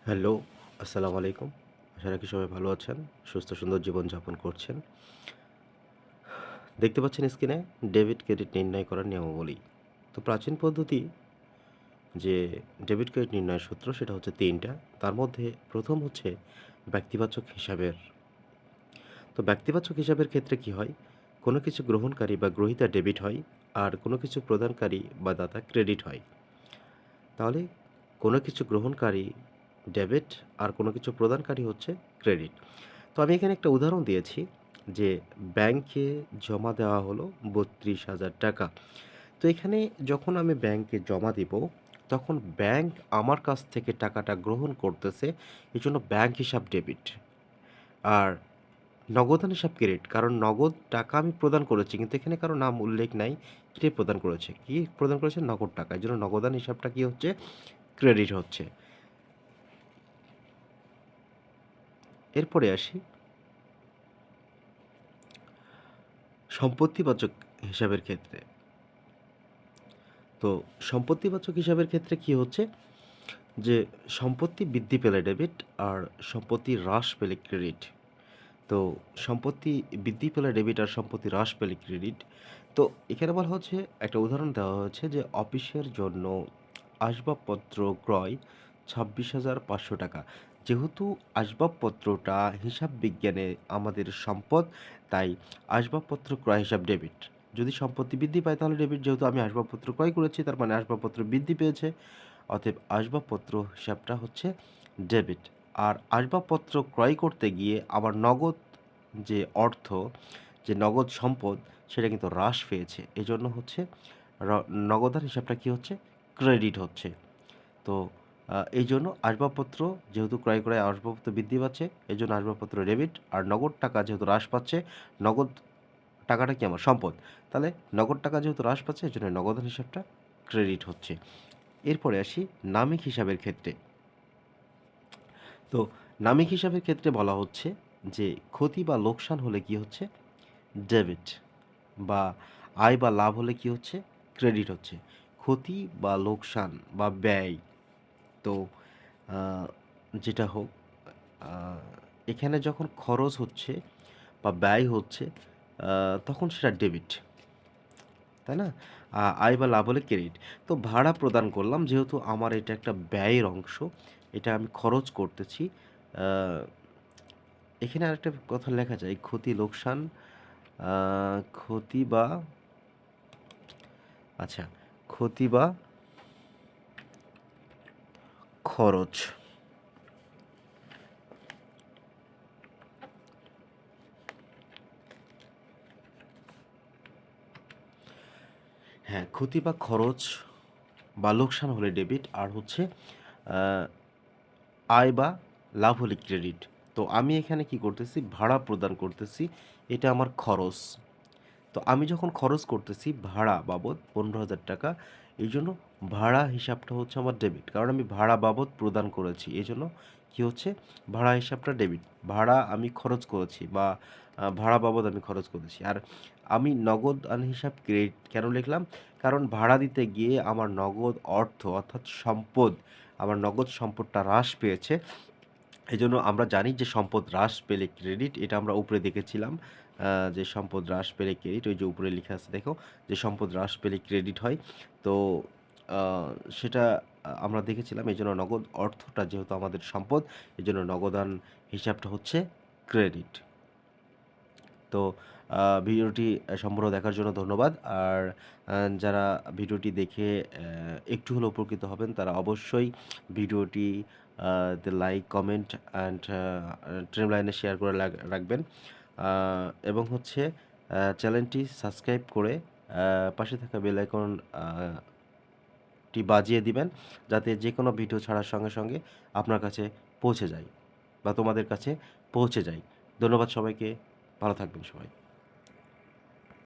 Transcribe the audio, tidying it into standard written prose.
Hello, আসসালামু আলাইকুম। আশা রাখি সবাই ভালো আছেন, সুস্থ সুন্দর জীবনযাপন করছেন। দেখতে পাচ্ছেন স্ক্রিনে ডেবিট ক্রেডিট নির্ণয় করার নিয়মাবলী। তো প্রাচীন পদ্ধতি যে ডেবিট ক্রেডিট নির্ণয়ের সূত্র সেটা হচ্ছে ৩টা। তার মধ্যে প্রথম হচ্ছে ব্যক্তিবাচক হিসাবের। তো ব্যক্তিবাচক হিসাবের ক্ষেত্রে কি হয়? কোনো কিছু গ্রহণকারী বা গ্রহীতা ডেবিট হয়, আর কোনো কিছু প্রদানকারী বা দাতা ক্রেডিট হয়। তাহলে কোনো কিছু গ্রহণকারী ডেবিট আর কোনো কিছু প্রদানকারী হচ্ছে ক্রেডিট। তো আমি এখানে একটা উদাহরণ দিয়েছি যে ব্যাংকে জমা দেওয়া হলো ৩২,০০০ টাকা। তো এখানে যখন আমি ব্যাংকে জমা দিব, তখন ব্যাংক আমার কাছ থেকে টাকাটা গ্রহণ করতেছে। এজন্য ব্যাংক হিসাব ডেবিট। আর নগদান হিসাব ক্রেডিট। কারণ নগদ টাকা আমি প্রদান করেছি, কিন্তু এখানে কারো নাম উল্লেখ নাই কে প্রদান করেছে। কি প্রদান করেছে? নগদ টাকা। এজন্য নগদান হিসাবটা কি হচ্ছে? ক্রেডিট হচ্ছে। এরপরে আসি সম্পত্তিবাচক হিসাবের ক্ষেত্রে। তো সম্পত্তিবাচক হিসাবের ক্ষেত্রে কি হচ্ছে? যে সম্পত্তি বৃদ্ধি পেলে ডেবিট, আর সম্পত্তি হ্রাস পেলে ক্রেডিট। তো সম্পত্তি বৃদ্ধি পেলে ডেবিট আর সম্পত্তি হ্রাস পেলে ক্রেডিট। তো এখানে বলা হচ্ছে, একটা উদাহরণ দেওয়া হয়েছে যে অফিসের জন্য আসবাবপত্র ক্রয় 26,500 টাকা। যেহেতু আসবাবপত্রটা হিসাব বিজ্ঞানে আমাদের সম্পদ, তাই আসবাবপত্র ক্রয় হিসাব ডেবিট। যদি সম্পত্তি বৃদ্ধি পায় তাহলে ডেবিট, যেহেতু আমি আসবাবপত্র ক্রয় করেছি তার মানে আসবাবপত্র বৃদ্ধি পেয়েছে, অতএব আসবাবপত্র হিসাবটা হচ্ছে ডেবিট। আর আসবাবপত্র ক্রয় করতে গিয়ে আবার নগদ যে অর্থ, যে নগদ সম্পদ, সেটা কিন্তু হ্রাস পেয়েছে। এজন্য হচ্ছে নগদান হিসাবটা কি হচ্ছে? ক্রেডিট হচ্ছে। তো এই জন্য আসবাবপত্র যেহেতু ক্রয় করে আসবাবপত্র বৃদ্ধি পাচ্ছে, এই জন্য আসবাবপত্র ডেবিট। আর নগদ টাকা যেহেতু হ্রাস পাচ্ছে, নগদ টাকাটা কি আমার সম্পদ, তাহলে নগদ টাকা যেহেতু হ্রাস পাচ্ছে এই জন্য নগদান হিসাবটা ক্রেডিট হচ্ছে। এরপরে আসি নামিক হিসাবের ক্ষেত্রে। তো নামিক হিসাবের ক্ষেত্রে বলা হচ্ছে যে ক্ষতি বা লোকসান হলে কি হচ্ছে? ডেবিট। বা আয় বা লাভ হলে কি হচ্ছে? ক্রেডিট হচ্ছে। ক্ষতি বা লোকসান বা ব্যয়, তো আহ, যেটা হোক, আহ, এখানে যখন খরচ হচ্ছে বা ব্যয় হচ্ছে, তখন সেটা ডেবিট, তাই না? আয় বা লাভ হলে ক্রেডিট। তো ভাড়া প্রদান করলাম, যেহেতু আমার এটা একটা ব্যয়ের অংশ, এটা আমি খরচ করতেছি। আহ, এখানে আরেকটা কথা লেখা যায়, ক্ষতি লোকসান, ক্ষতি বা, আচ্ছা, ক্ষতি বা খরচ। হ্যাঁ, ক্ষতি বা খরচ বা লোকসান হলে ডেবিট, আর হচ্ছে আহ, আয় বা লাভ হলে ক্রেডিট। তো আমি এখানে কি করতেছি? ভাড়া প্রদান করতেছি, এটা আমার খরচ। তো আমি যখন খরচ করতেছি ভাড়া বাবদ 15,000 টাকা, এই জন্য ভাড়া হিসাবটা হচ্ছে আমার ডেবিট, কারণ আমি ভাড়া বাবদ প্রদান করেছি, এই জন্য কী হচ্ছে? ভাড়া হিসাবটা ডেবিট। ভাড়া আমি খরচ করেছি, বা ভাড়া বাবদ আমি খরচ করেছি। আর আমি নগদ হিসাব ক্রেডিট কেন লিখলাম? কারণ ভাড়া দিতে গিয়ে আমার নগদ অর্থ অর্থাৎ সম্পদ, আমার নগদ সম্পদটা হ্রাস পেয়েছে। এজন্য আমরা জানি যে সম্পদ হ্রাস পেলে ক্রেডিট, এটা আমরা উপরে দেখেছিলাম। যে সম্পদ হ্রাস পেলে ক্রেডিট, ওই যে উপরে লেখা আছে দেখো, যে সম্পদ হ্রাস পেলে ক্রেডিট হয়। তো সেটা আমরা দেখেছিলাম। এই জন্য নগদ অর্থটা যেহেতু আমাদের সম্পদ, এই জন্য নগদান হিসাবটা হচ্ছে ক্রেডিট। তো ভিডিওটি সম্পূর্ণ দেখার জন্য ধন্যবাদ। আর যারা ভিডিওটি দেখে একটু হলেও উপকৃত হবেন, তারা অবশ্যই ভিডিওটি তে লাইক, কমেন্ট অ্যান্ড টাইমলাইনে শেয়ার করে রাখবেন। এবং হচ্ছে চ্যানেলটি সাবস্ক্রাইব করে পাশে থাকা বেল আইকন টি বাজিয়ে দিবেন, যাতে যে কোনো ভিডিও ছাড়ার সঙ্গে সঙ্গে আপনার কাছে পৌঁছে যায় বা তোমাদের কাছে পৌঁছে যায়। ধন্যবাদ সবাইকে। ভালো থাকবেন সবাই।